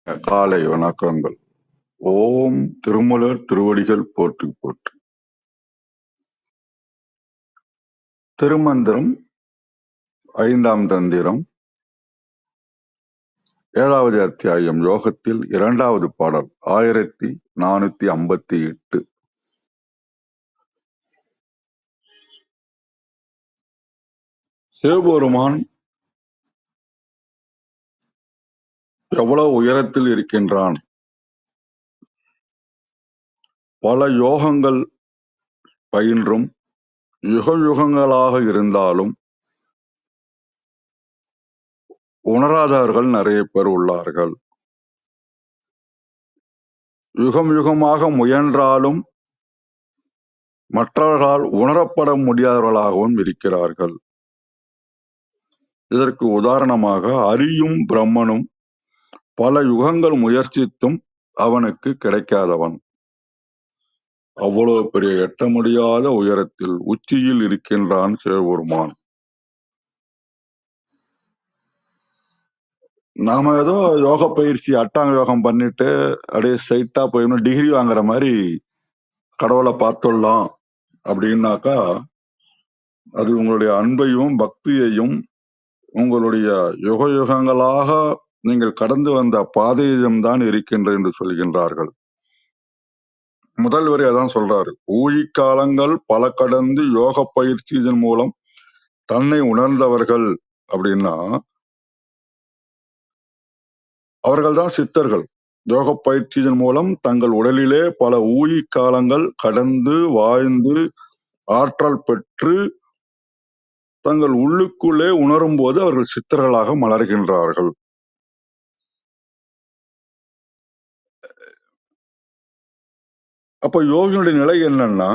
காலை வணக்கங்கள். ஓம் திருமலர் திருவடிகள் போற்றி போற்றி. திருமந்திரம் 5ஆம் தந்திரம் 7வது அத்தியாயம் யோகத்தில் 2வது பாடல் 1458. சிவபெருமான் எவ்வளவு உயரத்தில் இருக்கின்றான், பல யோகங்கள் பயின்றும் யுக யுகங்களாக இருந்தாலும் உணராதவர்கள் நிறைய பேர் உள்ளார்கள். யுகம் யுகமாக முயன்றாலும் மற்றவர்களால் உணரப்பட முடியாதவர்களாகவும் இருக்கிறார்கள். இதற்கு உதாரணமாக அரியும் பிரம்மனும் பல யுகங்கள் முயற்சித்தும் அவனுக்கு கிடைக்காதவன். அவ்வளவு பெரிய எட்ட முடியாத உயரத்தில் உச்சியில் இருக்கின்றான் சிவபெருமான். நாம ஏதோ யோக பயிற்சி அட்டாங்க யோகம் பண்ணிட்டு அப்படியே ஸ்ட்ரைட்டா போயிடணும், டிகிரி வாங்குற மாதிரி கடவுளை பார்த்துடலாம் அப்படின்னாக்கா அது உங்களுடைய அன்பையும் பக்தியையும் உங்களுடைய யுக யுகங்களாக நீங்கள் கடந்து வந்த பாதையிலும் தான் இருக்கின்ற என்று சொல்கின்றார்கள். முதல் வரி அதான் சொல்றாரு. ஊழிக்காலங்கள் பல கடந்து யோக பயிற்சியின் மூலம் தன்னை உணர்ந்தவர்கள் அப்படின்னா அவர்கள் தான் சித்தர்கள். யோக பயிற்சியின் மூலம் தங்கள் உடலிலே பல ஊழிக்காலங்கள் கடந்து வாழ்ந்து ஆற்றல் பெற்று தங்கள் உள்ளுக்குள்ளே உணரும் போது அவர்கள் சித்தர்களாக மலர்கின்றார்கள். அப்ப யோகியுடைய நிலை என்னன்னா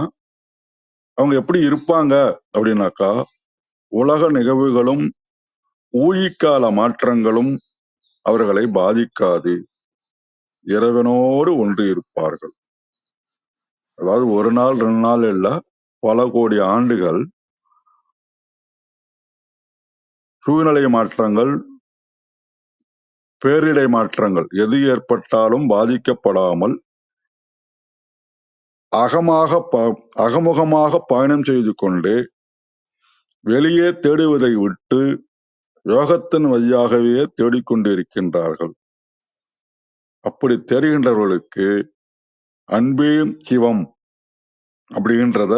அவங்க எப்படி இருப்பாங்க அப்படின்னாக்கா, உலக நிகழ்வுகளும் ஊழிக்கால மாற்றங்களும் அவர்களை பாதிக்காது, இறைவனோடு ஒன்று இருப்பார்கள். அதாவது ஒரு நாள் 2 நாள் இல்ல, பல கோடி ஆண்டுகள் சூழ்நிலை மாற்றங்கள் பேரிடை மாற்றங்கள் எது ஏற்பட்டாலும் பாதிக்கப்படாமல் அகமுகமாக பயணம் செய்து கொண்டு வெளியே தேடுவதை விட்டு யோகத்தின் வழியாகவே தேடிக்கொண்டிருக்கின்றார்கள். அப்படி தேடுகின்றவர்களுக்கு அன்பே சிவம் அப்படின்றத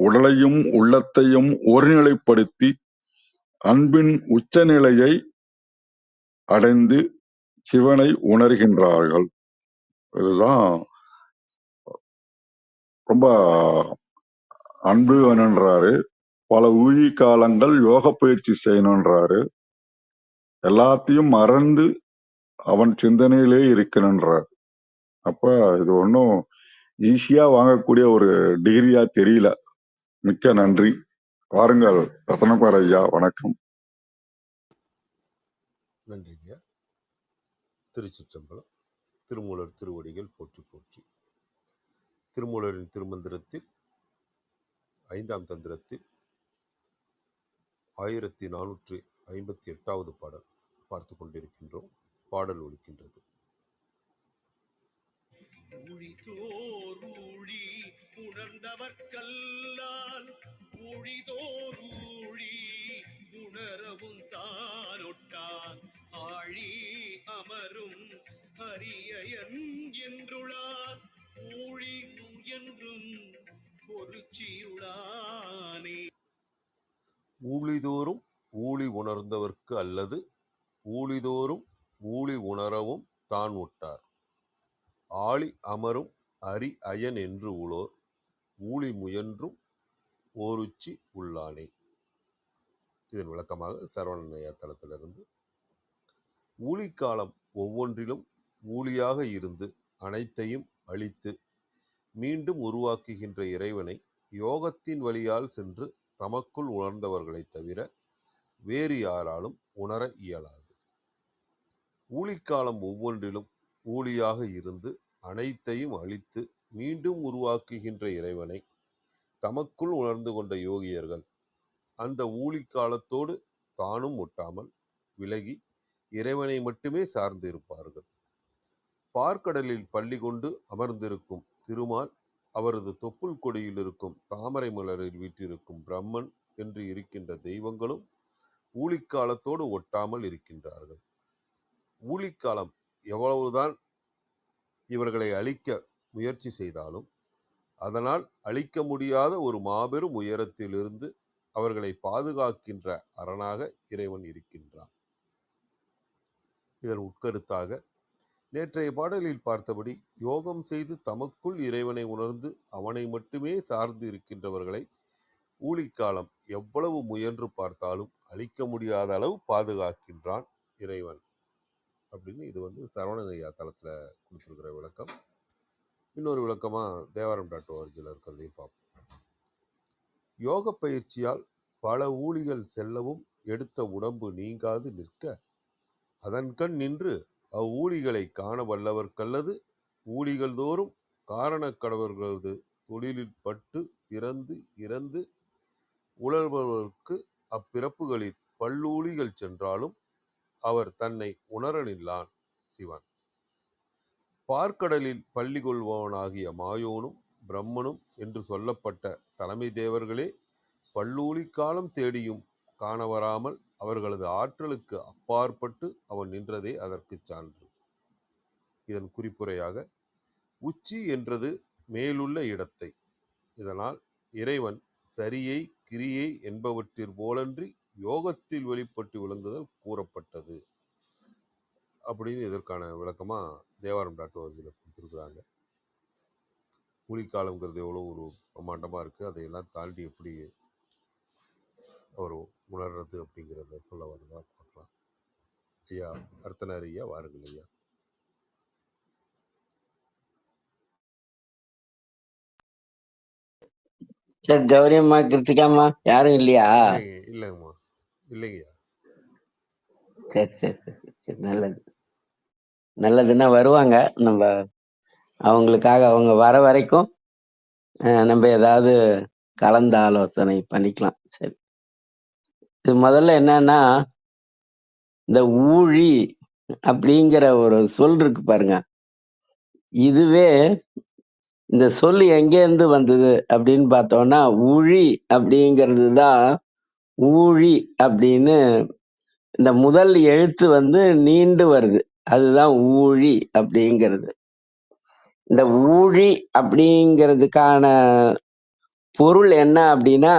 உடலையும் உள்ளத்தையும் ஒருநிலைப்படுத்தி அன்பின் உச்சநிலையை அடைந்து சிவனை உணர்கின்றார்கள். இதுதான் ரொம்ப அன்பு வேணுன்றாரு. பல ஊழி காலங்கள் யோக பயிற்சி செய்யணுன்றாரு. எல்லாத்தையும் மறந்து அவன் சிந்தனையிலே இருக்கணுன்றார். அப்ப இது ஒன்றும் ஈஸியா வாங்கக்கூடிய ஒரு டிகிரியா தெரியல. மிக்க நன்றி. வாருங்கள் ரத்னகுமார் ஐயா, வணக்கம். நன்றிங்க. திருச்சிற்றம்பலம். திருமூலர் திருவடிகள் போற்றி போற்றி. திருமூலரின் திருமந்திரத்தில் 5ஆம் தந்திரத்தில் 1458வது பாடல் பார்த்து கொண்டிருக்கின்றோம். பாடல் ஒலிக்கின்றது. ஊழிதோரூழி உணர்ந்தவர்கல்லால் ஊழிதோரூழி உணரவும் தானொட்டான் ஆழி அமரும் ஹரியன் என்றுளார் ஊழி என்றும் பொருட்சியுளானே. ஊழிதோறும் ஊழி உணர்ந்தவர்க்கு அல்லது ஊழிதோறும் ஊழி உணரவும் தான் உட்டார் ஆழி அமரும் அரி அயன் என்று உளோர் ஊழி முயன்றும் ஓருச்சி உள்ளானே. இதன் விளக்கமாக சரவணனையா தளத்திலிருந்து, ஊழிக்காலம் ஒவ்வொன்றிலும் ஊழியாக இருந்து அனைத்தையும் அழித்து மீண்டும் உருவாக்குகின்ற இறைவனை யோகத்தின் வழியால் சென்று தமக்குள் உணர்ந்தவர்களைத் தவிர வேறு யாராலும் உணர இயலாது. ஊழிக்காலம் ஒவ்வொன்றிலும் ஊழியாக இருந்து அனைத்தையும் அழித்து மீண்டும் உருவாக்குகின்ற இறைவனை தமக்குள் உணர்ந்து கொண்ட யோகியர்கள் அந்த ஊழிக்காலத்தோடு தானும் ஒட்டாமல் விலகி இறைவனை மட்டுமே சார்ந்து இருப்பார்கள். பார்க்கடலில் பள்ளி கொண்டு அமர்ந்திருக்கும் திருமால், அவரது தொப்புள் கொடியில் இருக்கும் தாமரை மலரில் வீற்றிருக்கும் பிரம்மன் என்று இருக்கின்ற தெய்வங்களும் ஊழிக்காலத்தோடு ஒட்டாமல் இருக்கின்றார்கள். ஊழிக்காலம் எவ்வளவுதான் இவர்களை அழிக்க முயற்சி செய்தாலும் அதனால் அழிக்க முடியாத ஒரு மாபெரும் உயரத்திலிருந்து அவர்களை பாதுகாக்கின்ற அரணாக இறைவன் இருக்கின்றான். இதன் உட்கருத்தாக நேற்றைய பாடலில் பார்த்தபடி யோகம் செய்து தமக்குள் இறைவனை உணர்ந்து அவனை மட்டுமே சார்ந்து இருக்கின்றவர்களை ஊழிக்காலம் எவ்வளவு முயன்று பார்த்தாலும் அழிக்க முடியாத அளவு பாதுகாக்கின்றான் இறைவன் அப்படின்னு இது சரவணன் ஐயா தளத்தில் கொடுத்துருக்கிற விளக்கம். இன்னொரு விளக்கமாக தேவாரம்.org இருக்கிறதையும் பார்ப்போம். யோக பயிற்சியால் பல ஊழிகள் செல்லவும் எடுத்த உடம்பு நீங்காது நிற்க அதன்கண் நின்று அவ்வூழிகளை காண வல்லவர்க்கல்லது ஊழிகள் தோறும் காரண கடவர்களது தொழிலில் பட்டு பிறந்து இறந்து உழல்பவர்க்கு அப்பிறப்புகளில் பல்லூழிகள் சென்றாலும் அவர் தன்னை உணரனில்லான் சிவன். பார்க்கடலில் பள்ளி கொள்பவனாகிய மாயோனும் பிரம்மனும் என்று சொல்லப்பட்ட தலைமை தேவர்களே பல்லூழி காலம் தேடியும் காணவராமல் அவர்களது ஆற்றலுக்கு அப்பாற்பட்டு அவன் நின்றதே அதற்கு சான்று. இதன் குறிப்புரையாக உச்சி என்றது மேலுள்ள இடத்தை. இதனால் இறைவன் சரியை கிரியை என்பவற்றிற் போலன்றி யோகத்தில் வெளிப்பட்டு விளங்குதல் கூறப்பட்டது அப்படின்னு இதற்கான விளக்கமா தேவாரம்.org கொடுத்துருக்குறாங்க. ஊழிக்காலங்கிறது எவ்வளோ ஒரு பிரமாண்டமா இருக்கு, அதையெல்லாம் தாண்டி எப்படி அவர் உணர்றது அப்படிங்கிறத சொல்ல வரதா பார்க்கலாம். ஐயா அர்த்தனார் ஐயா, வாருங்கள் ஐயா. சார் கௌரியம்மா கிருத்திகாம்மா யாரும் இல்லையா? இல்லைங்கம்மா, இல்லைங்கய்யா. சரி சரி சரி, நல்லது நல்லதுன்னா வருவாங்க. நம்ம அவங்களுக்காக அவங்க வர வரைக்கும் நம்ம ஏதாவது கலந்து ஆலோசனை பண்ணிக்கலாம். சரி, இது முதல்ல என்னன்னா, இந்த ஊழி அப்படிங்கிற ஒரு சொல் இருக்கு பாருங்க. இதுவே இந்த சொல் எங்கேருந்து வந்தது அப்படின்னு பார்த்தோம்னா, ஊழி அப்படிங்கிறது தான் ஊழி அப்படின்னு இந்த முதல் எழுத்து நீண்டு வருது. அதுதான் ஊழி அப்படிங்கிறது. இந்த ஊழி அப்படிங்கிறதுக்கான பொருள் என்ன அப்படின்னா,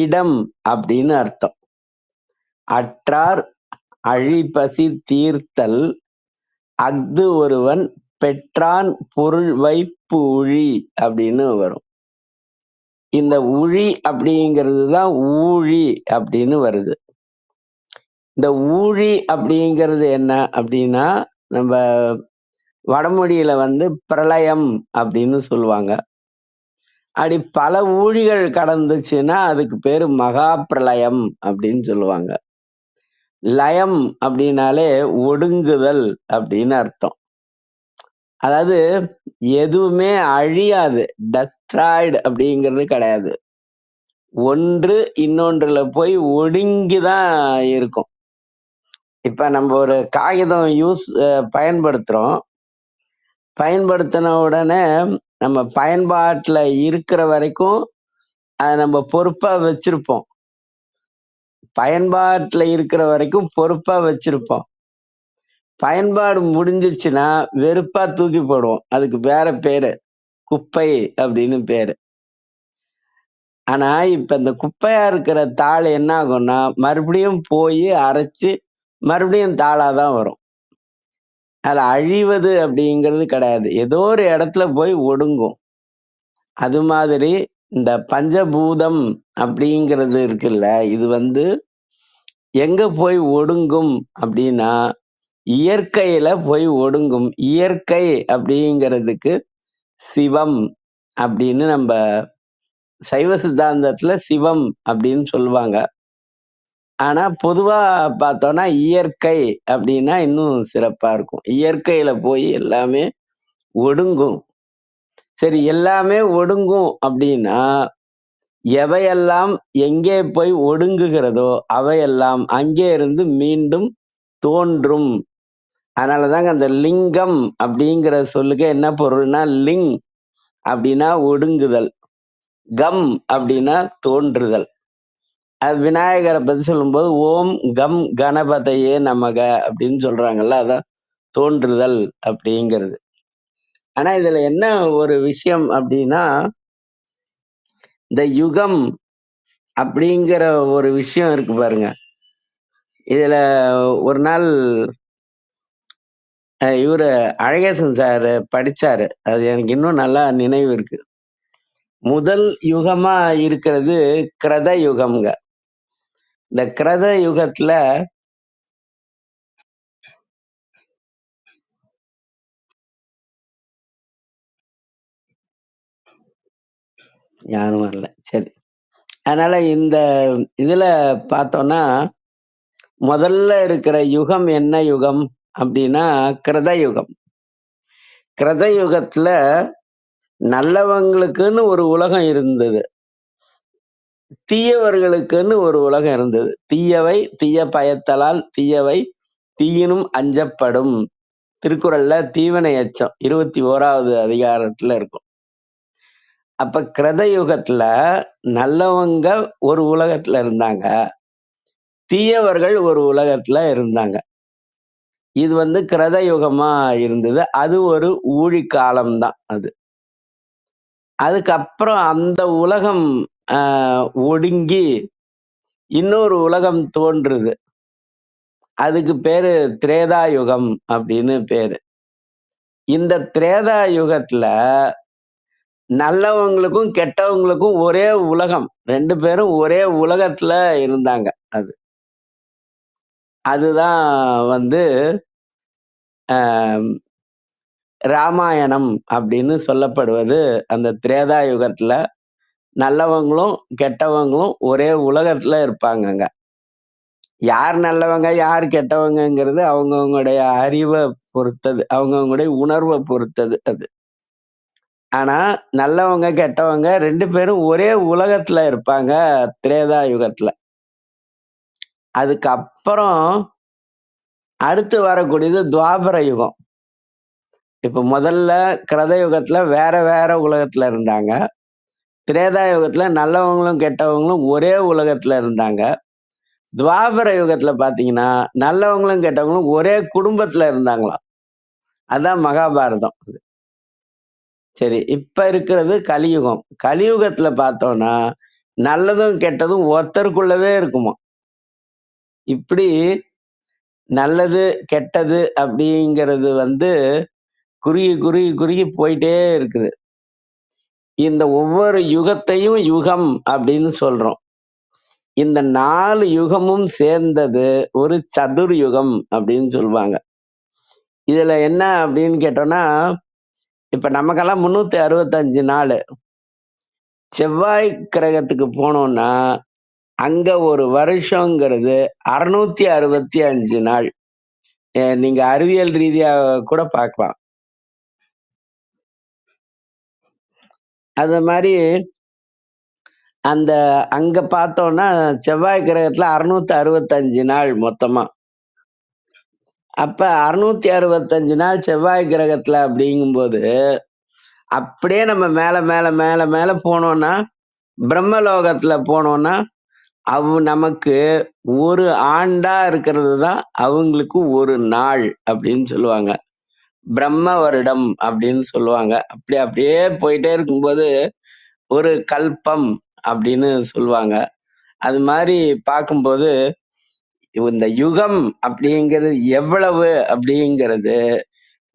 இடம் அப்படின்னு அர்த்தம். அற்றார் அழிபசி தீர்த்தல் அஃது ஒருவன் பெற்றான் பொருள் வைப்பு உழி அப்படின்னு வரும். இந்த உழி அப்படிங்கிறது தான் ஊழி அப்படின்னு வருது. இந்த ஊழி அப்படிங்கிறது என்ன அப்படின்னா, நம்ம வடமொழியில பிரளயம் அப்படின்னு சொல்லுவாங்க. அப்படி பல ஊழிகள் கடந்துச்சுன்னா அதுக்கு பேரு மகா பிரளயம் அப்படின்னு சொல்லுவாங்க. லயம் அப்படின்னாலே ஒடுங்குதல் அப்படின்னு அர்த்தம். அதாவது எதுவுமே அழியாது, டெஸ்ட்ராய்டு அப்படிங்கிறது கிடையாது. ஒன்று இன்னொன்றுல போய் ஒடுங்கிதான் இருக்கும். இப்ப நம்ம ஒரு காகிதம் பயன்படுத்துறோம். பயன்படுத்தின உடனே நம்ம பயன்பாட்டுல இருக்கிற வரைக்கும் அதை நம்ம பொறுப்பா வச்சிருப்போம். பயன்பாட்டுல இருக்கிற வரைக்கும் பொறுப்பா வச்சிருப்போம். பயன்பாடு முடிஞ்சிச்சுன்னா வெறுப்பா தூக்கி போடுவோம். அதுக்கு வேற பேரு குப்பை அப்படின்னு பேரு. ஆனா இப்ப இந்த குப்பையா இருக்கிற தாள் என்ன ஆகும்னா, மறுபடியும் போய் அரைச்சு மறுபடியும் தாளாதான் வரும். அதுல அழிவது அப்படிங்கிறது கிடையாது, ஏதோ ஒரு இடத்துல போய் ஒடுங்கும். அது மாதிரி இந்த பஞ்சபூதம் அப்படிங்கிறது இருக்குல்ல, இது எங்க போய் ஒடுங்கும் அப்படின்னா இயற்கையில போய் ஒடுங்கும். இயற்கை அப்படிங்கிறதுக்கு சிவம் அப்படின்னு நம்ம சைவ சித்தாந்தத்துல சிவம் அப்படின்னு சொல்லுவாங்க. ஆனா பொதுவா பார்த்தோம்னா இயற்கை அப்படின்னா இன்னும் சிறப்பா இருக்கும். இயற்கையில போய் எல்லாமே ஒடுங்கும். சரி, எல்லாமே ஒடுங்கும் அப்படின்னா எவையெல்லாம் எங்கே போய் ஒடுங்குகிறதோ அவையெல்லாம் அங்கே இருந்து மீண்டும் தோன்றும் அதனாலதாங்க அந்த லிங்கம் அப்படிங்கிற சொல்லுக்கு என்ன பொருள்னா, லிங் அப்படின்னா ஒடுங்குதல், கம் அப்படின்னா தோன்றுதல். அது விநாயகரை பத்தி சொல்லும்போது ஓம் கம் கணபதையே நமக அப்படின்னு சொல்றாங்கல்ல, அதான் தோன்றுதல் அப்படிங்கிறது. ஆனா இதுல என்ன ஒரு விஷயம் அப்படின்னா, இந்த யுகம் அப்படிங்கிற ஒரு விஷயம் இருக்கு பாருங்க. இதுல ஒரு நாள் இவரு அழகேசன் சார் படிச்சாரு. அது எனக்கு இன்னும் நல்லா நினைவு இருக்கு. முதல் யுகமா இருக்கிறது கிரத யுகம்ங்க. இந்த கிரத யுகத்துல யாரும் வரல. சரி. அதனால இந்த இதுல பார்த்தோம்னா, முதல்ல இருக்கிற யுகம் என்ன யுகம் அப்படின்னா கிரத யுகம். கிரத யுகத்துல நல்லவங்களுக்குன்னு ஒரு உலகம் இருந்தது. தீயவர்களுக்குன்னு ஒரு உலகம் இருந்தது. தீயவை தீய பயத்தலால் தீயவை தீயினும் அஞ்சப்படும். திருக்குறள்ல தீவனை எச்சம் 21வது அதிகாரத்துல இருக்கும். அப்ப கிரத யுகத்துல நல்லவங்க ஒரு உலகத்துல இருந்தாங்க, தீயவர்கள் ஒரு உலகத்துல இருந்தாங்க. இது கிரத யுகமா இருந்தது. அது ஒரு ஊழி காலம்தான் அது. அதுக்கப்புறம் அந்த உலகம் ஒடுங்கி இன்னொரு உலகம் தோன்றுது. அதுக்கு பேரு திரேதா யுகம் அப்படின்னு பேரு. இந்த திரேதா யுகத்துல நல்லவங்களுக்கும் கெட்டவங்களுக்கும் ஒரே உலகம். 2 பேரும் ஒரே உலகத்துல இருந்தாங்க. அதுதான் வந்து ஆஹ், ராமாயணம் அப்படின்னு சொல்லப்படுவது. அந்த திரேதா யுகத்துல நல்லவங்களும் கெட்டவங்களும் ஒரே உலகத்துல இருப்பாங்கங்க. யார் நல்லவங்க யார் கெட்டவங்கங்கிறது அவங்கவங்களுடைய அறிவை பொறுத்தது, அவங்கவங்களுடைய உணர்வை பொறுத்தது அது. ஆனா நல்லவங்க கெட்டவங்க 2 பேரும் ஒரே உலகத்துல இருப்பாங்க திரேதா யுகத்துல. அதுக்கப்புறம் அடுத்து வரக்கூடியது துவாபர யுகம். இப்ப முதல்ல கிரத யுகத்துல வேற வேற உலகத்துல இருந்தாங்க. திரேதா யுகத்துல நல்லவங்களும் கெட்டவங்களும் ஒரே உலகத்துல இருந்தாங்க. துவாபர யுகத்துல பாத்தீங்கன்னா நல்லவங்களும் கெட்டவங்களும் ஒரே குடும்பத்துல இருந்தாங்களாம். அதான் மகாபாரதம். சரி, இப்ப இருக்கிறது கலியுகம். கலியுகத்துல பார்த்தோம்னா நல்லதும் கெட்டதும் ஒருத்தருக்குள்ளவே இருக்குமா. இப்படி நல்லது கெட்டது அப்படிங்கிறது குறுகி குறுகி குறுகி போயிட்டே இருக்குது. இந்த ஒவ்வொரு யுகத்தையும் யுகம் அப்படின்னு சொல்றோம். இந்த 4 யுகமும் சேர்ந்தது ஒரு சதுர்யுகம் அப்படின்னு சொல்லுவாங்க. இதுல என்ன அப்படின்னு கேட்டோம்னா, இப்ப நமக்கெல்லாம் 365 நாள். செவ்வாய் கிரகத்துக்கு போனோம்னா அங்க ஒரு வருஷங்கிறது 665 நாள். நீங்க அறிவியல் ரீதியா கூட பார்க்கலாம். அது மாதிரி அந்த அங்க பார்த்தோம்னா செவ்வாய் கிரகத்துல 665 நாள் மொத்தமா. அப்ப 665 நாள் செவ்வாய் கிரகத்துல அப்படிங்கும்போது அப்படியே நம்ம மேல மேல மேல மேல போனோம்னா பிரம்மலோகத்துல போனோம்னா நமக்கு ஒரு ஆண்டா இருக்கிறது தான் அவங்களுக்கு ஒரு நாள் அப்படின்னு சொல்லுவாங்க. பிரம்ம வருடம் அப்படின்னு சொல்லுவாங்க. அப்படியே போயிட்டே இருக்கும்போது ஒரு கல்பம் அப்படின்னு சொல்லுவாங்க. அது மாதிரி பார்க்கும்போது இந்த யுகம் அப்படிங்கிறது எவ்வளவு அப்படிங்கிறது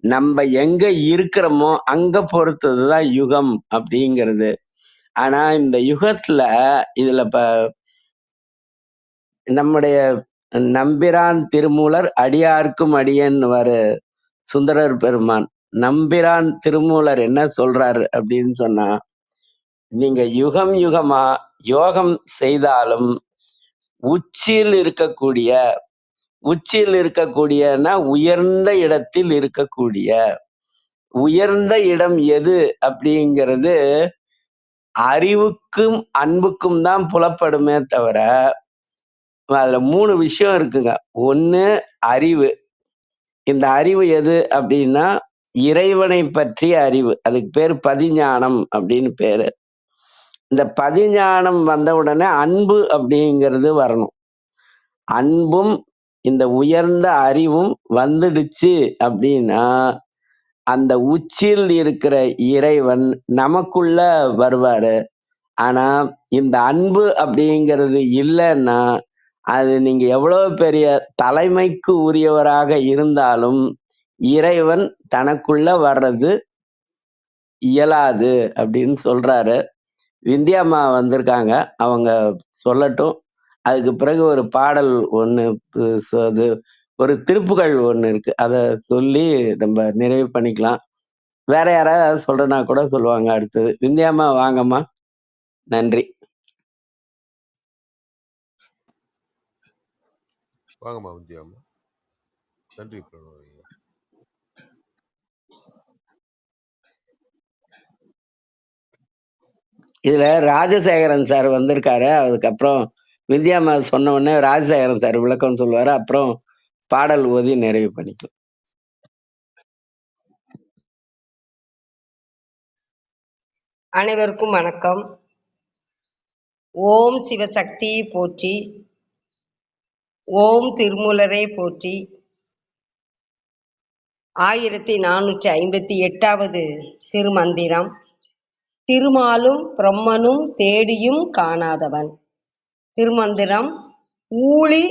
நம்ம எங்க இருக்கிறோமோ அங்க பொறுத்ததுதான் யுகம் அப்படிங்கிறது. ஆனா இந்த யுகத்துல இதுல நம்முடைய நம்பிரான் திருமூலர் அடியார்க்கும் அடியேன்னுவாரு சுந்தரர் பெருமான். நம்பிரான் திருமூலர் என்ன சொல்றாரு அப்படின்னு சொன்னா, நீங்க யுகம் யுகமா யோகம் செய்தாலும் உச்சியில் இருக்கக்கூடியனா உயர்ந்த இடத்தில் இருக்கக்கூடிய, உயர்ந்த இடம் எது அப்படிங்கிறது அறிவுக்கும் அன்புக்கும் தான் புலப்படுமே தவிர, அதுல 3 விஷயம் இருக்குங்க. ஒண்ணு அறிவு, இந்த அறிவு எது அப்படின்னா இறைவனை பற்றிய அறிவு. அதுக்கு பேர் பதிஞானம் அப்படின்னு பேரு. இந்த பதிஞானம் வந்த உடனே அன்பு அப்படிங்கிறது வரணும். அன்பும் இந்த உயர்ந்த அறிவும் வந்துடுச்சு அப்படின்னா அந்த உச்சியில் இருக்கிற இறைவன் நமக்குள்ள வருவாரு. ஆனா இந்த அன்பு அப்படிங்கிறது இல்லைன்னா அது நீங்க எவ்வளவு பெரிய தலைமைக்கு உரியவராக இருந்தாலும் இறைவன் தனக்குள்ள வர்றது இயலாது அப்படின்னு சொல்றாரு. விந்தியாம்மா வந்திருக்காங்க, அவங்க சொல்லட்டும். அதுக்கு பிறகு ஒரு பாடல் ஒண்ணு அது ஒரு திருப்புகழ் ஒண்ணு இருக்கு, அதை சொல்லி நம்ம நிறைவு பண்ணிக்கலாம். வேற யாராவது சொல்றனா கூட சொல்லுவாங்க. அடுத்தது விந்தியாம்மா, வாங்கம்மா. நன்றி. வாங்கம்மா விந்தியாம்மா. நன்றி பிரணவ் ஐயா. இதுல ராஜசேகரன் சார் வந்திருக்காரு. அதுக்கப்புறம் விந்தியாம்மா சொன்ன உடனே ராஜசேகரன் சார் விளக்கம் சொல்லுவாரு. அப்புறம் பாடல் ஓதி நிறைவு பண்ணிக்கலாம். அனைவருக்கும் வணக்கம். ஓம் சிவசக்தி போற்றி, ஓம் திருமூலரே போற்றி. 1458வது திருமந்திரம். திருமாலும் பிரம்மனும் தேடியும் காணாதவன். திருமந்திரம். ஊழி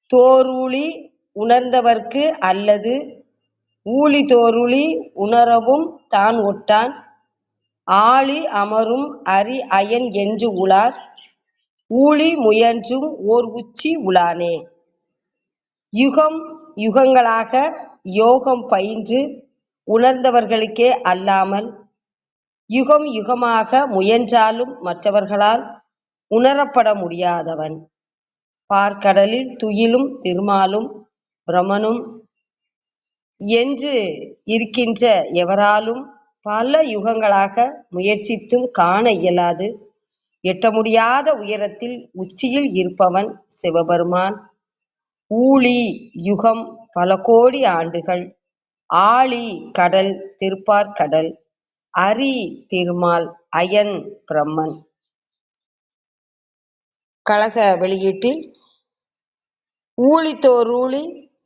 தோருளி உணர்ந்தவர்க்கு அல்லது ஊழி தோருளி உணரவும் தான் ஒட்டான். ஆழி அமரும் அரி அயன் என்று உளார். ஊழி முயன்றும் ஓர் உச்சி உளானே. யுகம் யுகங்களாக யோகம் பயின்று உணர்ந்தவர்களுக்கே அல்லாமல் யுகம் யுகமாக முயன்றாலும் மற்றவர்களால் உணரப்பட முடியாதவன். பார்க்கடலில் துயிலும் திருமாலும் பிரமனும் என்று இருக்கின்ற எவராலும் பல யுகங்களாக முயற்சித்தும் காண இயலாது எட்ட முடியாத உயரத்தில் உச்சியில் இருப்பவன் சிவபெருமான். ஊழி யுகம் பல கோடி ஆண்டுகள். ஆழி கடல் திருப்பார்கடல். அரி திருமால். அயன் பிரம்மன். கழக வெளியீட்டில் ஊழித்தோரூழி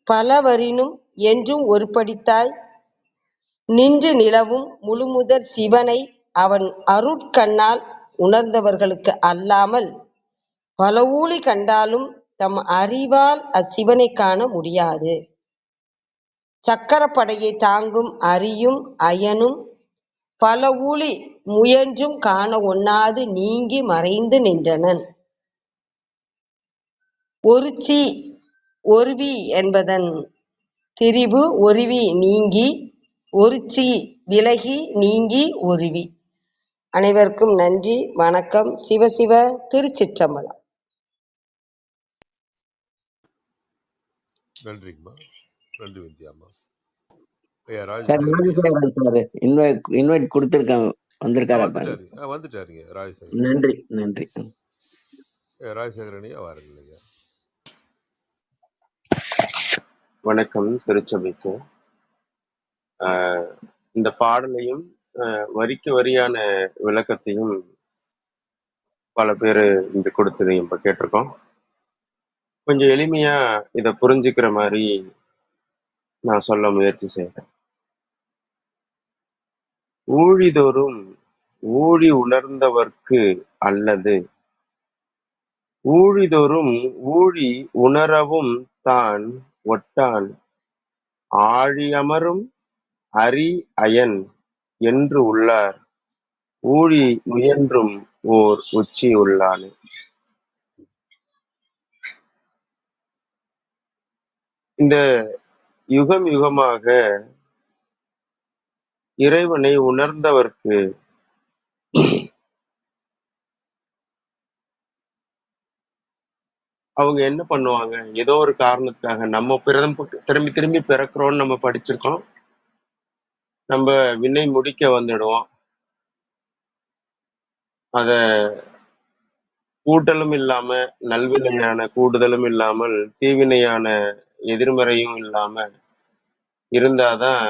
பலவரினும் என்றும் ஒருபடித்தாய் நின்று நிலவும் முழுமுதற் சிவனை அவன் அருட்கண்ணால் உணர்ந்தவர்களுக்கு அல்லாமல் பல ஊழி கண்டாலும் தம் அறிவால் அச்சிவனை காண முடியாது. சக்கரப்படையை தாங்கும் அரியும் அயனும் பல ஊழி முயன்றும் காண ஒண்ணாது நீங்கி மறைந்து நின்றனன். ஒருச்சி ஒருவி என்பதன் திரிபு ஒருவி நீங்கி, ஒருச்சி விலகி நீங்கி ஒருவி. அனைவருக்கும் நன்றி, வணக்கம். சிவசிவ. திருச்சிற்றம்பலம். நன்றிங்கம்மா. நன்றி விந்தியாம்மா. ஐயா சார் ராஜசேகரன் ஐயா. ராஜசேகரன் சார் இன்வைட் கொடுத்துருக்கேன், வந்திருக்காரா பாருங்க. வந்துட்டாருங்க ராஜசேகரன். நன்றி நன்றி. ராஜசேகரன் ஐயா வாருங்கள் ஐயா. வணக்கம். திருச்சபைக்கு இந்த பாடலையும் வரிக்கு வரியான விளக்கத்தையும் பல பேர் இங்க கொடுத்ததையும் இப்ப கேட்டிருக்கோம். கொஞ்சம் எளிமையா இதை புரிஞ்சுக்கிற மாதிரி நான் சொல்ல முயற்சி செய்கிறேன். ஊழிதோறும் ஊழி உணர்ந்தவர்க்கு அல்லது ஊழிதோறும் ஊழி உணரவும் தான் ஒட்டான். ஆழியமரும் அரி அயன் என்று உள்ளார். ஊழி முயன்றும் ஓர் உச்சி உள்ளானே. இந்த யுகம் யுகமாக இறைவனை உணர்ந்தவர்க்கு அவங்க என்ன பண்ணுவாங்க? ஏதோ ஒரு காரணத்துக்காக நம்ம திரும்பி திரும்பி பிறக்கிறோம்னு நம்ம படிச்சிருக்கோம். நம்ம வினை முடிக்க வந்துடுவோம். அத கூட்டலும் இல்லாம நல்வினையான கூடுதலும் இல்லாமல் தீவினையான எதிர்மறையும் இல்லாம இருந்தாதான்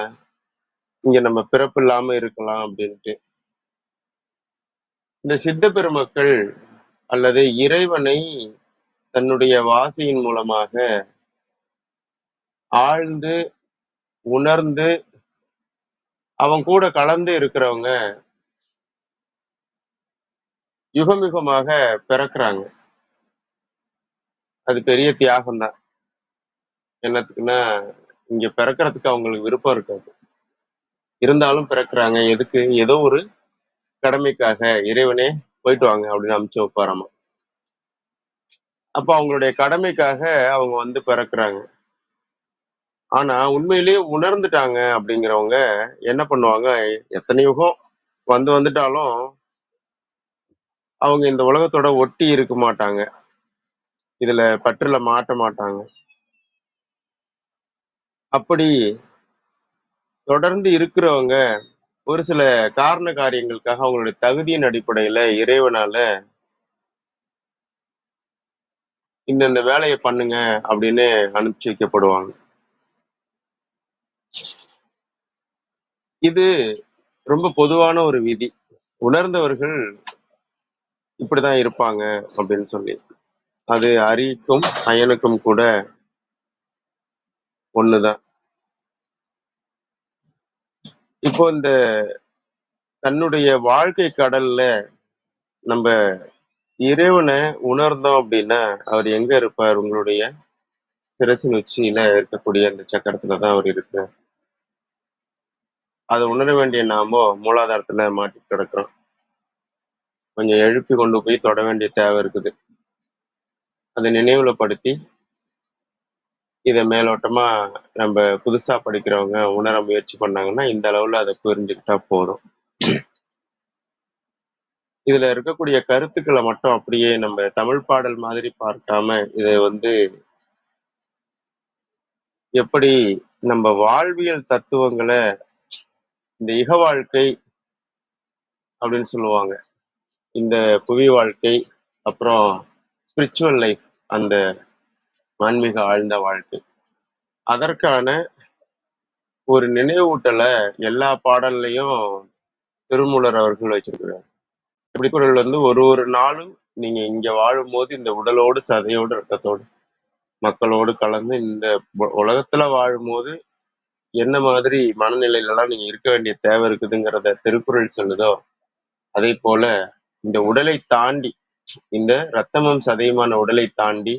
இங்க நம்ம பிறப்பு இல்லாம இருக்கலாம் அப்படின்ட்டு. இந்த சித்த பெருமக்கள் அல்லது இறைவனை தன்னுடைய வாசியின் மூலமாக ஆழ்ந்து உணர்ந்து அவன் கூட கலந்து இருக்கிறவங்க யுகம் யுகமாக பிறக்குறாங்க. அது பெரிய தியாகம் தான். என்னத்துக்குன்னா இங்க பிறக்கறதுக்கு அவங்களுக்கு விருப்பம் இருக்காது, இருந்தாலும் பிறக்குறாங்க. எதுக்கு? ஏதோ ஒரு கடமைக்காக. இறைவனே போயிட்டு வாங்க அப்படின்னு அமுச்சு வைப்பாராமா. அப்ப அவங்களுடைய கடமைக்காக அவங்க வந்து பிறக்குறாங்க. ஆனா உண்மையிலேயே உணர்ந்துட்டாங்க அப்படிங்கிறவங்க என்ன பண்ணுவாங்க, எத்தனை யுகம் வந்துட்டாலும் அவங்க இந்த உலகத்தோட ஒட்டி இருக்க மாட்டாங்க, இதுல பற்றுல மாட்ட மாட்டாங்க. அப்படி தொடர்ந்து இருக்கிறவங்க ஒரு சில காரண காரியங்களுக்காக அவங்களுடைய தகுதியின் அடிப்படையில இறைவனால இந்த வேலையை பண்ணுங்க அப்படின்னு அனுப்பிச்சு வைக்கப்படுவாங்க. இது ரொம்ப பொதுவான ஒரு விதி. உணர்ந்தவர்கள் இப்படிதான் இருப்பாங்க அப்படின்னு சொல்லி. அது அரிக்கும் அயனுக்கும் கூட ஒண்ணுதான். இப்போ இந்த தன்னுடைய வாழ்க்கை கடல்ல நம்ம இறைவனை உணர்ந்தோம் அப்படின்னா அவர் எங்க இருப்பார்? உங்களுடைய சிரசின் உச்சியில இருக்கக்கூடிய அந்த சக்கரத்துல தான் அவர் இருக்கார். அதை உணர வேண்டிய நாமோ மூலாதாரத்துல மாட்டி கிடக்கிறோம். கொஞ்சம் எழுப்பி கொண்டு போய் தொட வேண்டிய தேவை இருக்குது. அதை நினைவுல படுத்தி இதை மேலோட்டமா நம்ம புதுசா படிக்கிறவங்க உணர முயற்சி பண்ணாங்கன்னா இந்த அளவுல அதை புரிஞ்சுக்கிட்டா போதும். இதுல இருக்கக்கூடிய கருத்துக்களை மட்டும் அப்படியே நம்ம தமிழ் பாடல் மாதிரி பார்க்காம இதை வந்து எப்படி நம்ம வாழ்வியல் தத்துவங்களை, இந்த இக வாழ்க்கை அப்படின்னு சொல்லுவாங்க, இந்த புவி வாழ்க்கை, அப்புறம் ஸ்பிரிச்சுவல் லைஃப், அந்த ஆன்மீக ஆழ்ந்த வாழ்க்கை, அதற்கான ஒரு நினைவூட்டலை எல்லா பாடல்லையும் திருமூலர் அவர்கள் வச்சிருக்கிறார். இப்படி குரல் வந்து ஒரு ஒரு நாளும் நீங்க இங்க வாழும்போது இந்த உடலோடு சதையோடு ரத்தத்தோடு மக்களோடு கலந்து இந்த உலகத்துல வாழும்போது என்ன மாதிரி மனநிலையில எல்லாம் நீங்க இருக்க வேண்டிய தேவை இருக்குதுங்கிறத திருக்குறள் சொல்லுதோ, அதே போல இந்த உடலை தாண்டி, இந்த ரத்தமும் சதையுமான உடலை தாண்டி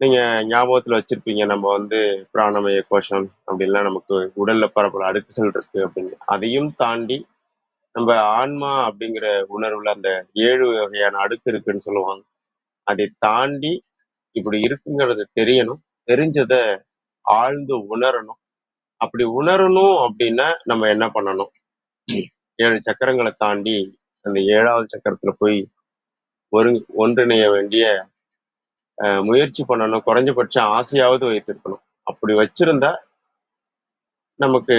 நீங்க ஞாபகத்துல வச்சிருப்பீங்க, நம்ம வந்து பிராணமய கோஷம் அப்படின்லாம் நமக்கு உடல்ல பல அடுக்குகள் இருக்கு அப்படின்னு. அதையும் தாண்டி நம்ம ஆன்மா அப்படிங்கிற உணர்வுல அந்த 7 வகையான அடுக்கு இருக்குன்னு சொல்லுவாங்க. அதை தாண்டி இப்படி இருக்குங்கிறது தெரியணும். தெரிஞ்சதை ஆழ்ந்து உணரணும். அப்படி உணரணும் அப்படின்னா நம்ம என்ன பண்ணணும்? 7 சக்கரங்களை தாண்டி அந்த 7வது சக்கரத்துல போய் ஒன்றிணைய வேண்டிய முயற்சி பண்ணணும். குறைஞ்சபட்சம் ஆசையாவது வைத்திருக்கணும். அப்படி வச்சிருந்தா நமக்கு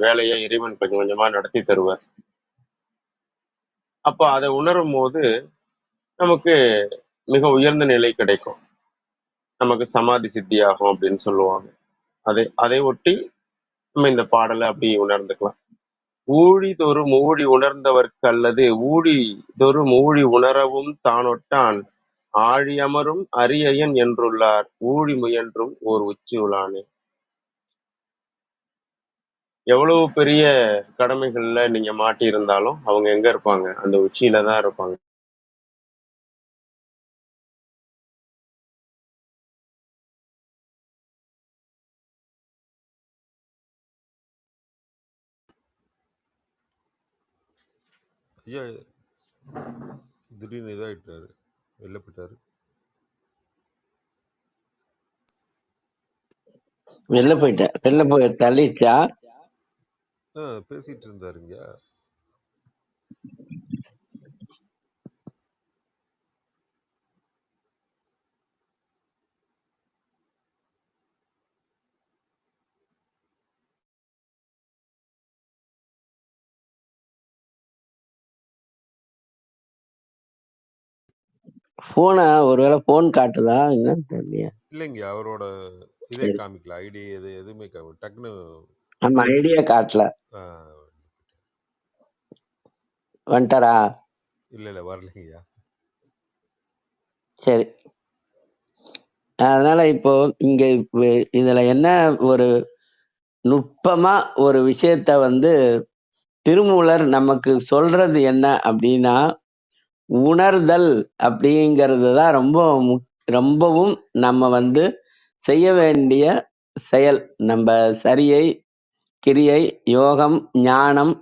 வேலையை இறைவன் கொஞ்சம் கொஞ்சமா நடத்தி தருவார். அப்போ அதை உணரும் போது நமக்கு மிக உயர்ந்த நிலை கிடைக்கும். நமக்கு சமாதி சித்தியாகும் அப்படின்னு சொல்லுவாங்க. அதை ஒட்டி நம்ம இந்த பாடலை அப்படி உணர்ந்துக்கலாம். ஊழி தொறும் ஊழி உணர்ந்தவர்க்கு அல்லது ஊழி தொறும் ஊழி உணரவும் தானொட்டான் ஆழி அமரும் அரியயன் என்றுள்ளார் ஊழி முயன்றும் ஓர் உச்சி உளானே. எவ்வளவு பெரிய கடமைகள்ல நீங்க மாட்டி இருந்தாலும் அவங்க எங்க இருப்பாங்க? அந்த உச்சியில தான் இருப்பாங்க. ஐயா திடீர்னு இதாகிட்டாரு, வெளில போயிட்டாரு. வெளில போயிட்டேன். வெளில போய் தள்ளிடுச்சா? பேசிட்டு இருந்தாருங்க. ஃபோனா ஒருவேளை ஃபோன் காட்டுதா என்னன்னு தெரியலையே. இல்லைங்க, அவரோட இதே சரி. காமிக்கல, ஐடி எதுவுமே டக்குன்னு நம்ம ஐடியா காட்டல. ஆ, வந்துட்டாரா? இல்லை வரலைங்கய்யா. சரி. அதனால இப்போ இங்க இதுல என்ன ஒரு நுட்பமா ஒரு விஷயத்த வந்து திருமூலர் நமக்கு சொல்றது என்ன அப்படின்னா, உணர்தல் அப்படிங்கிறது தான் ரொம்பவும் நம்ம வந்து செய்ய வேண்டிய செயல். நம்ம சரியை, கிரியை, யோகம், ஞானம்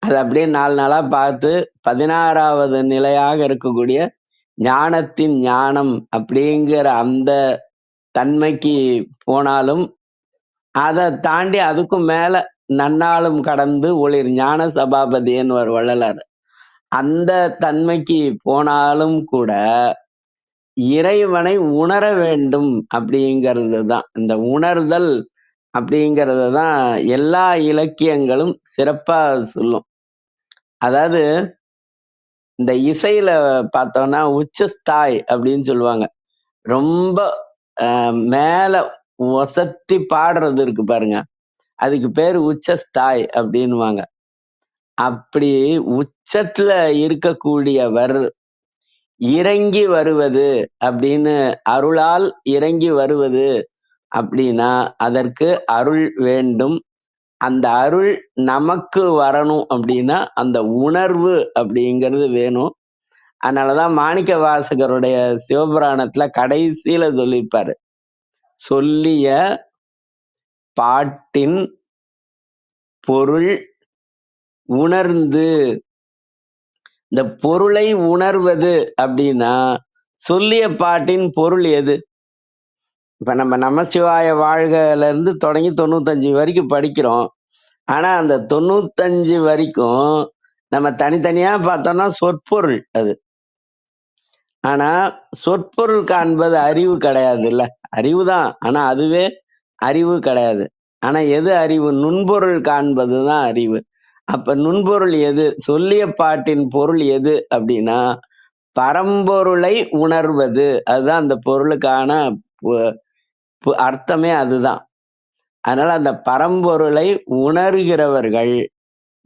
அது அப்படியே 4 நாளா பார்த்து 16வது நிலையாக இருக்கக்கூடிய ஞானத்தின் ஞானம் அப்படிங்கிற அந்த தன்மைக்கு போனாலும், அத தாண்டி அதுக்கும் மேல நன்னாளும் கடந்து ஒளிர் ஞான சபாபதின்னு வள்ளலார். அந்த தன்மைக்கு போனாலும் கூட, இறைவனை உணர வேண்டும் அப்படிங்கிறது தான். இந்த உணர்தல் அப்படிங்கிறத தான் எல்லா இலக்கியங்களும் சிறப்பா சொல்லும். அதாவது இந்த இசையில பார்த்தோம்னா, உச்சஸ்தாய் அப்படின்னு சொல்லுவாங்க. ரொம்ப மேல ஒசத்தி பாடுறது இருக்கு பாருங்க. அதுக்கு பேரு உச்சஸ்தாய் அப்படின்னுவாங்க. அப்படி உச்சத்துல இருக்கக்கூடியவர் இறங்கி வருவது அப்படின்னு அருளால் இறங்கி வருவது அப்படின்னா, அதற்கு அருள் வேண்டும். அந்த அருள் நமக்கு வரணும் அப்படின்னா, அந்த உணர்வு அப்படிங்கிறது வேணும். அதனாலதான் மாணிக்க வாசகருடைய சிவபுராணத்துல கடைசியில சொல்லியிருப்பாரு. சொல்லிய பாட்டின் பொருள் உணர்ந்து. இந்த பொருளை உணர்வது அப்படின்னா, சொல்லிய பாட்டின் பொருள் எது? இப்ப நம்ம நமசிவாய வாழ்கல இருந்து தொடங்கி 95 வரைக்கும் படிக்கிறோம். ஆனா அந்த 95 வரைக்கும் நம்ம தனித்தனியா பார்த்தோம்னா சொற்பொருள் அது. ஆனா சொற்பொருள் காண்பது அறிவு கிடையாதுல்ல. அறிவுதான். ஆனா அதுவே அறிவு கிடையாது. ஆனா எது அறிவு? நுண்பொருள் காண்பதுதான் அறிவு. அப்ப நுண்பொருள் எது? சொல்லிய பாட்டின் பொருள் எது அப்படின்னா, பரம்பொருளை உணர்வது. அதுதான் அந்த பொருளுக்கான அர்த்தமே அதுதான். அதனால அந்த பரம்பொருளை உணர்கிறவர்கள்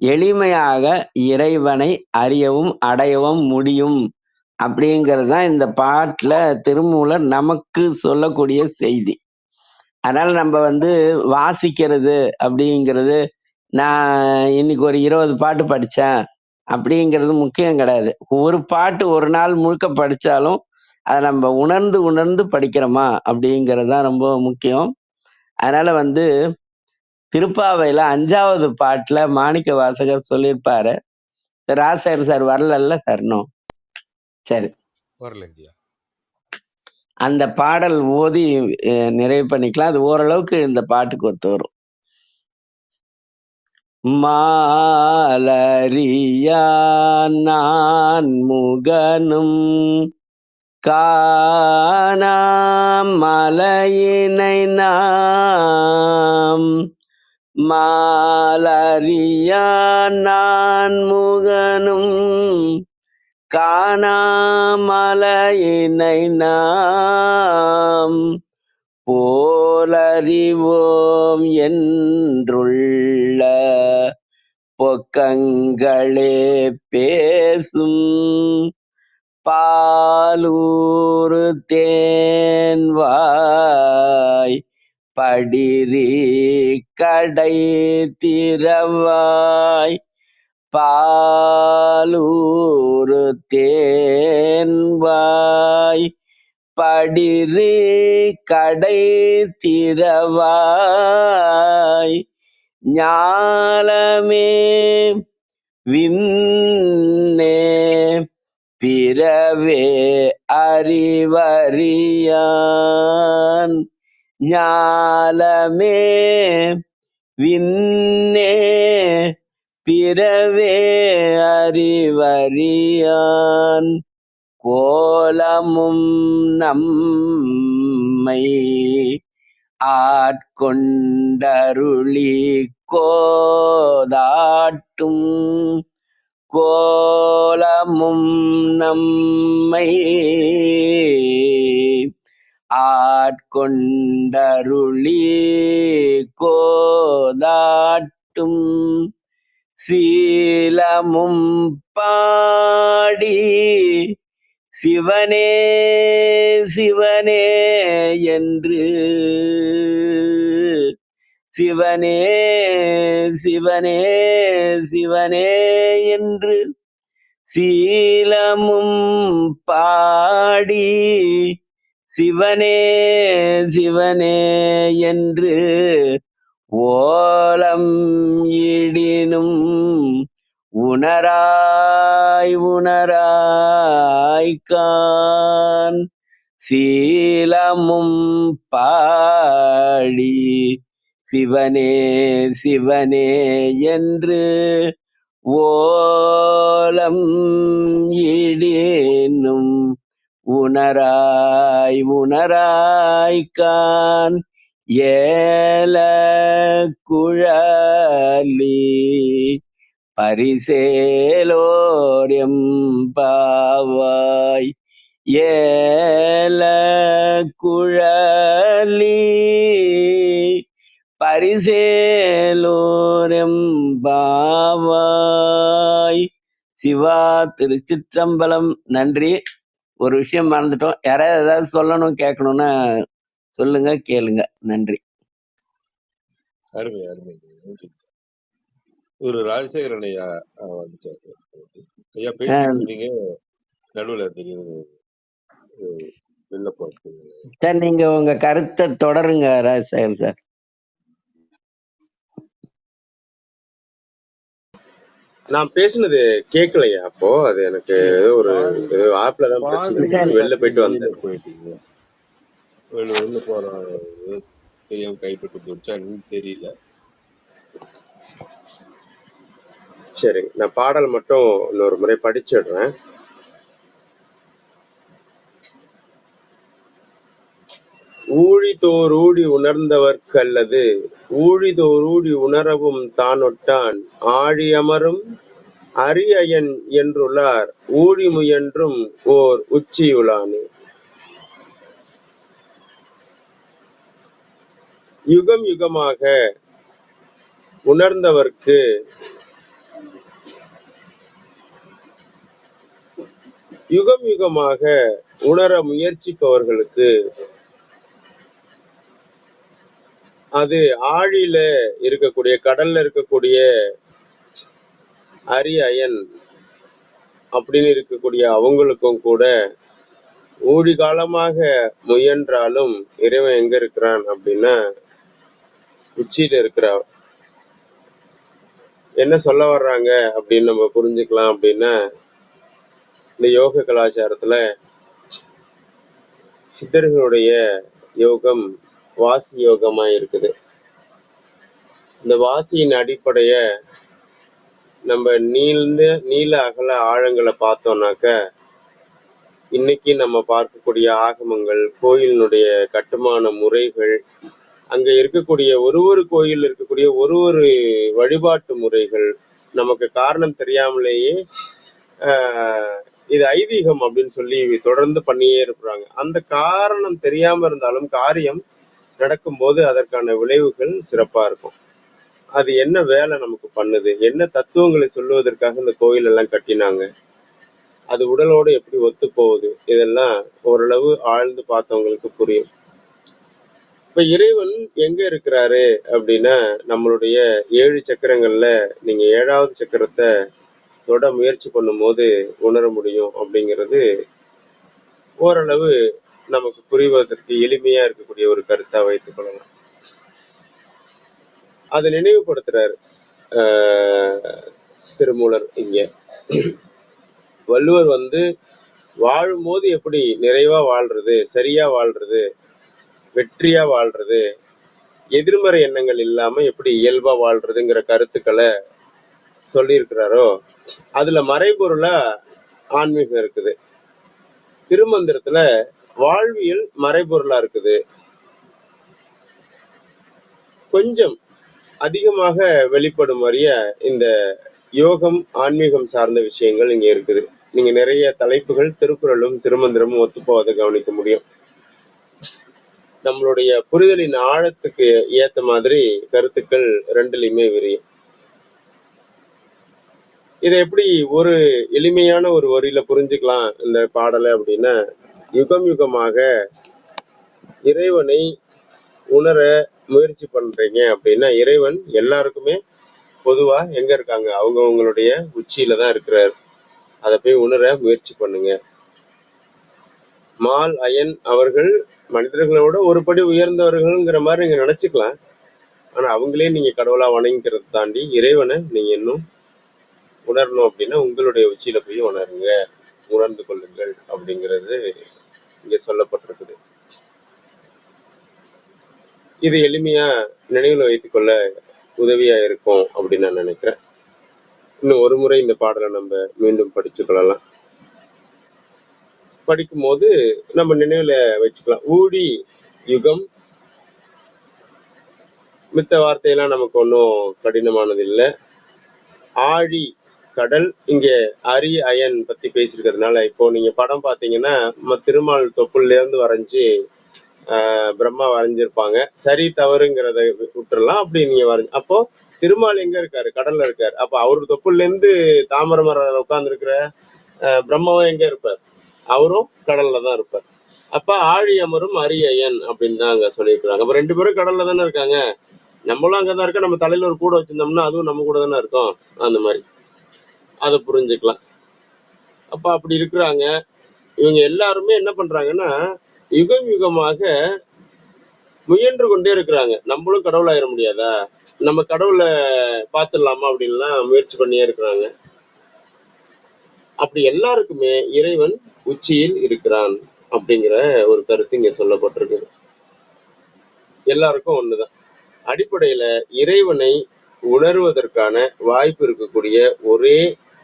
எளிமையாக இறைவனை அறியவும் அடையவும் முடியும் அப்படிங்கிறது தான் இந்த பாட்டுல திருமூலர் நமக்கு சொல்லக்கூடிய செய்தி. அதனால நம்ம வந்து வாசிக்கிறது அப்படிங்கிறது, நான் இன்னைக்கு ஒரு 20 பாட்டு படிச்சேன் அப்படிங்கிறது முக்கியம் கிடையாது. ஒரு பாட்டு ஒரு நாள் முழுக்க படிச்சாலும் அதை நம்ம உணர்ந்து உணர்ந்து படிக்கிறோமா அப்படிங்கிறது தான் ரொம்ப முக்கியம். அதனால வந்து திருப்பாவையில 5வது பாட்டுல மாணிக்க வாசகர் சொல்லியிருப்பாரு. ராசர் சார் வரலல்ல சார் இன்னும். சரி, வரலைங்கய்யா. அந்த பாடல் ஓதி நிறைவு பண்ணிக்கலாம். அது ஓரளவுக்கு இந்த பாட்டுக்கு ஒத்து வரும். மாலரியா நான் முகனும் காணாம் மலையினை நாம் மாலரியா நான் முகனும் காணாமலையினை நாம் போலறிவோம் என்றுள்ள பொக்கங்களே பேசும் பாலூரு தேன்வாய் படிரி கடை திறவாய் பாலூரு தேன்வாய் படிரி கடை திறவாய் ஞாலமே விண்ணே பிறவே அறிவறியான் ஞாலமே விண்ணே பிறவே அறிவறியான் கோலமும் நம்மை ஆட்கொண்டருளி கோதாட்டும் கோலமும் நம்மை ஆட்கொண்டருளி கோதாட்டும் சீலமும் பாடி சிவனே சிவனே என்று சிவனே சிவனே சிவனே என்று சீலமும் பாடி சிவனே சிவனே என்று ஓலம் இடினும் உணராய் உணராய்கான் சீலமும் பாடி சிவனே சிவனே என்று ஓலம் இடினும் உணராய் உணராய்கான் ஏல குழலி பரிசேலோர் எம்பாவாய் ஏல குழலி பரிசேலோர் எம்பாவாய். சிவா திருச்சிற்றம்பலம். நன்றி. ஒரு விஷயம் மறந்துட்டோம். யாராவது ஏதாவது சொல்லணும் கேட்கணும்னா சொல்லுங்க, கேளுங்க. நன்றி. அருமை அருமை. நன்றி. ஒரு ராஜசேகரன் ஐயா வந்துட்டாரு. ஐயா பேசிட்டு இருந்தீங்க, நடுவில் திடீர்னு வெளில போறது. சார் நீங்க உங்க கருத்தை தொடருங்க ராஜசேகர் சார். நான் பேசுனது கேட்கலையா? அப்போ அது எனக்கு ஏதோ ஒரு ஆப்ல தான் பிரச்சனை, வெளில போயிட்டு வந்தேன். போயிட்டீங்க, வெளில போற தெரியாம கைப்பட்டு போச்சான்னு தெரியல. சரி, நான் பாடல் மட்டும் இன்னொரு முறை படிச்சிடுறேன். ஊழிதோரூடி உணர்ந்தவர்க்கல்லது ஊழிதோரூடி உணரவும் தானொட்டான் ஆழியமரும் அரியயன் என்றுளார் ஊழி முயன்றும் ஓர் உச்சியுளானே. யுகம் யுகமாக உணர்ந்தவர்க்கு யுகம் யுகமாக உணர முயற்சிப்பவர்களுக்கு அது ஆழியில இருக்கக்கூடிய, கடல்ல இருக்கக்கூடிய அரியயன் அப்படின்னு இருக்கக்கூடிய அவங்களுக்கும் கூட ஊழி காலமாக முயன்றாலும் இறைவன் எங்க இருக்கிறான் அப்படின்னா உச்சியில இருக்கிறார். என்ன சொல்ல வர்றாங்க அப்படின்னு நம்ம புரிஞ்சுக்கலாம் அப்படின்னா, இந்த யோக கலாச்சாரத்துல சித்தர்களுடைய யோகம் வாசி யோகமா இருக்குது. இந்த வாசியின் அடிப்படைய நம்ம நீள அகல ஆழங்களை பார்த்தோம்னாக்க, இன்னைக்கு நம்ம பார்க்கக்கூடிய ஆகமங்கள், கோயிலினுடைய கட்டுமான முறைகள், அங்க இருக்கக்கூடிய ஒரு கோயில் இருக்கக்கூடிய ஒரு வழிபாட்டு முறைகள் நமக்கு காரணம் தெரியாமலேயே இது ஐதீகம் அப்படின்னு சொல்லி தொடர்ந்து பண்ணியே இருக்கிறாங்க. அந்த காரணம் தெரியாம இருந்தாலும் காரியம் நடக்கும்போது அதற்கான விளைவுகள் சிறப்பா இருக்கும். அது என்ன வேலை நமக்கு பண்ணுது, என்ன தத்துவங்களை சொல்லுவதற்காக இந்த கோயில் எல்லாம் கட்டினாங்க, அது உடலோடு எப்படி ஒத்து போகுது, இதெல்லாம் ஓரளவு ஆழ்ந்து பார்த்தவங்களுக்கு புரியும். இப்ப இறைவன் எங்க இருக்கிறாரு அப்படின்னா, நம்மளுடைய 7 சக்கரங்கள்ல நீங்க 7வது சக்கரத்தை தொட முயற்சி பண்ணும் போது உணர முடியும் அப்படிங்கிறது ஓரளவு நமக்கு புரிவதற்கு எளிமையா இருக்கக்கூடிய ஒரு கருத்தா வைத்துக் கொள்ளலாம். அதை நினைவுபடுத்துறாரு திருமூலர். இங்க வள்ளுவர் வாழும் போது எப்படி நிறைவா வாழ்றது, சரியா வாழ்றது, வெற்றியா வாழ்றது, எதிர்மறை எண்ணங்கள் இல்லாம எப்படி இயல்பா வாழ்றதுங்கிற கருத்துக்களை சொல்லியிருக்கிறாரோ, அதுல மறைபொருளா ஆன்மீகம் இருக்குது. திருமந்திரத்துல வாழ்வியல் மறைபொருளா இருக்குது. கொஞ்சம் அதிகமாக வெளிப்படும் அறிய இந்த யோகம், ஆன்மீகம் சார்ந்த விஷயங்கள் இங்க இருக்குது. நீங்க நிறைய தலைப்புகள் திருக்குறளும் திருமந்திரமும் ஒத்துப்போவதை கவனிக்க முடியும். நம்மளுடைய புரிதலின் ஆழத்துக்கு ஏத்த மாதிரி கருத்துக்கள் ரெண்டுலையுமே விரியும். இதை எப்படி ஒரு எளிமையான ஒரு வரியில புரிஞ்சுக்கலாம் இந்த பாடலை அப்படின்னா, யுகம் யுகமாக இறைவனை உணர முயற்சி பண்றீங்க அப்படின்னா, இறைவன் எல்லாருக்குமே பொதுவா எங்க இருக்காங்க? அவங்கவங்களுடைய உச்சியில தான் இருக்கிறார். அதை போய் உணர முயற்சி பண்ணுங்க. மால் அயன் அவர்கள் மனிதர்களோட ஒரு படி உயர்ந்தவர்கள்ங்கிற மாதிரி நீங்க நினைச்சுக்கலாம். ஆனா அவங்களே நீங்க கடவுளா வணங்கிக்கிறத தாண்டி இறைவனை நீங்க இன்னும் உணரணும் அப்படின்னா உங்களுடைய உச்சியில போய் உணருங்க, உணர்ந்து கொள்ளுங்கள் அப்படிங்கிறது இங்க சொல்லப்பட்டிருக்குது. இது எளிமையா நினைவுல வைத்துக்கொள்ள உதவியா இருக்கும் அப்படின்னு நான் நினைக்கிறேன். இன்னும் ஒரு முறை இந்த பாடலை நம்ம மீண்டும் படிச்சு கொள்ளலாம். படிக்கும் போது நம்ம நினைவுல வச்சுக்கலாம். ஊழி யுகம், மித்த வார்த்தையெல்லாம் நமக்கு ஒன்றும் கடினமானது இல்லை. ஆழி கடல், இங்க அரி அயன் பத்தி பேசியிருக்கிறதுனால இப்போ நீங்க படம் பாத்தீங்கன்னா திருமால் தொப்புள்ள இருந்து வரைஞ்சு பிரம்மா வரைஞ்சிருப்பாங்க. சரி தவறுங்கிறத விட்டுறலாம். அப்படி நீங்க அப்போ திருமால் எங்க இருக்காரு? கடல்ல இருக்காரு. அப்ப அவரு தொப்புள்ள இருந்து தாமரை மரம் உட்கார்ந்து இருக்கிற பிரம்மாவும் எங்க இருப்பார்? அவரும் கடல்ல தான் இருப்பார். அப்ப ஆழி அமரும் அரியன் அப்படின்னு தான் அங்க சொல்லியிருக்கிறாங்க. அப்ப ரெண்டு பேரும் கடல்ல தானே இருக்காங்க. நம்மளும் அங்கதான் இருக்கோம். நம்ம தலையில ஒரு கூட வச்சிருந்தோம்னா அதுவும் நம்ம கூட தானே இருக்கும். அந்த மாதிரி அதை புரிஞ்சுக்கலாம். அப்ப அப்படி இருக்கிறாங்க. இவங்க எல்லாருமே என்ன பண்றாங்கன்னா யுகம் யுகமாக முயன்று கொண்டே இருக்கிறாங்க. நம்மளும் கடவுள் ஆயிட முடியாதா? நம்ம கடவுளை பார்த்துடலாமா அப்படின்லாம் முயற்சி பண்ணியே இருக்கிறாங்க. அப்படி எல்லாருக்குமே இறைவன் உச்சியில் இருக்கிறான் அப்படிங்கிற ஒரு கருத்து இங்க சொல்லப்பட்டிருக்கு. எல்லாருக்கும் ஒண்ணுதான். அடிப்படையில இறைவனை உணர்வதற்கான வாய்ப்பு இருக்கக்கூடிய ஒரே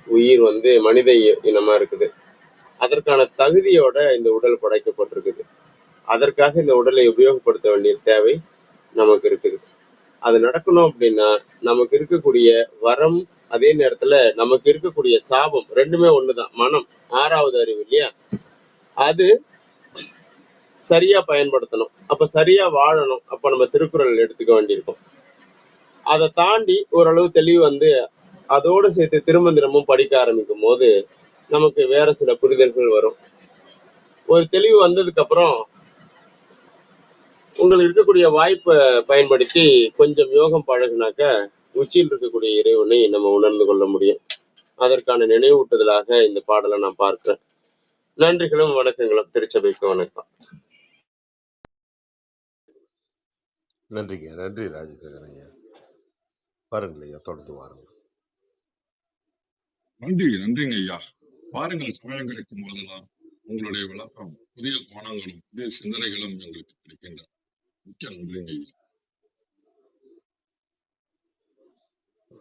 உயிர் மனித இனமா இருக்குது. அதற்கான தகுதியோட இந்த உடல் படைக்கப்பட்டிருக்குது. அதற்காக இந்த உடலை உபயோகப்படுத்த வேண்டிய தேவை நமக்கு இருக்குது. அது நடக்கணும் அப்படின்னா நமக்கு இருக்கக்கூடிய வரம், அதே நேரத்துல நமக்கு இருக்கக்கூடிய சாபம் ரெண்டுமே ஒண்ணுதான். மனம், ஆறாவது அறிவு இல்லையா, அது சரியா பயன்படுத்தணும். அப்ப சரியா வாழணும். அப்ப நம்ம திருக்குறள் எடுத்துக்க வேண்டியிருக்கும். அதை தாண்டி ஓரளவு தெளிவு அதோடு சேர்த்து திருமந்திரமும் படிக்க ஆரம்பிக்கும் போது நமக்கு வேற சில புரிதல்கள் வரும். ஒரு தெளிவு வந்ததுக்கு அப்புறம் உங்களுக்கு இருக்கக்கூடிய வாய்ப்பை பயன்படுத்தி கொஞ்சம் யோகம் பழகினாக்க உச்சியில் இருக்கக்கூடிய இறைவனை நம்ம உணர்ந்து கொள்ள முடியும். அதற்கான நினைவூட்டுதலாக இந்த பாடலை நான் பார்க்கிறேன். நன்றிகளும் வணக்கங்களும். திருச்சபைக்கு வணக்கம். நன்றிங்க. நன்றி ராஜசேகரன் ஐயா. பாருங்கள் ஐயா, தொடர்ந்து வாருங்கள். நன்றிங்க ஐயா. பாருங்கள், சமயம் கிடைக்கும் போதெல்லாம் உங்களுடைய விளக்கம் புதிய கோணங்களும் புதிய சிந்தனைகளும் எங்களுக்கு கிடைக்கின்றன. மிக்க நன்றிங்க ஐயா.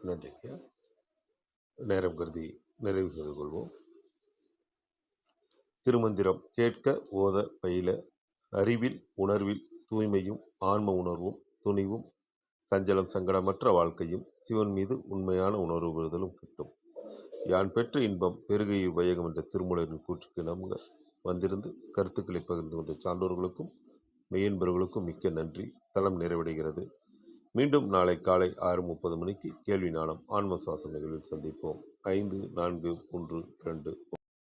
நன்றிங்க. நேரம் கருதி நிறைவு செய்து கொள்வோம். திருமந்திரம் கேட்க ஓத பயில அறிவில் உணர்வில் தூய்மையும் ஆன்ம உணர்வும் துணிவும் சஞ்சலம் சங்கடமற்ற வாழ்க்கையும் சிவன் மீது உண்மையான உணர்வு பெறுதலும் கிட்டும். யான் பெற்ற இன்பம் பெருகை உபயோகம் என்ற திருமூலரின் கூற்றுக்கு நம்ப வந்திருந்து கருத்துக்களை பகிர்ந்து கொண்ட சான்றோர்களுக்கும் மெய்யன்பர்களுக்கும் மிக்க நன்றி. தளம் நிறைவடைகிறது. மீண்டும் நாளை காலை 6:30 மணிக்கு கேள்வி ஞானம் ஆன்ம சுவாசம் நிகழ்வில் சந்திப்போம். 5, 4, 3, 2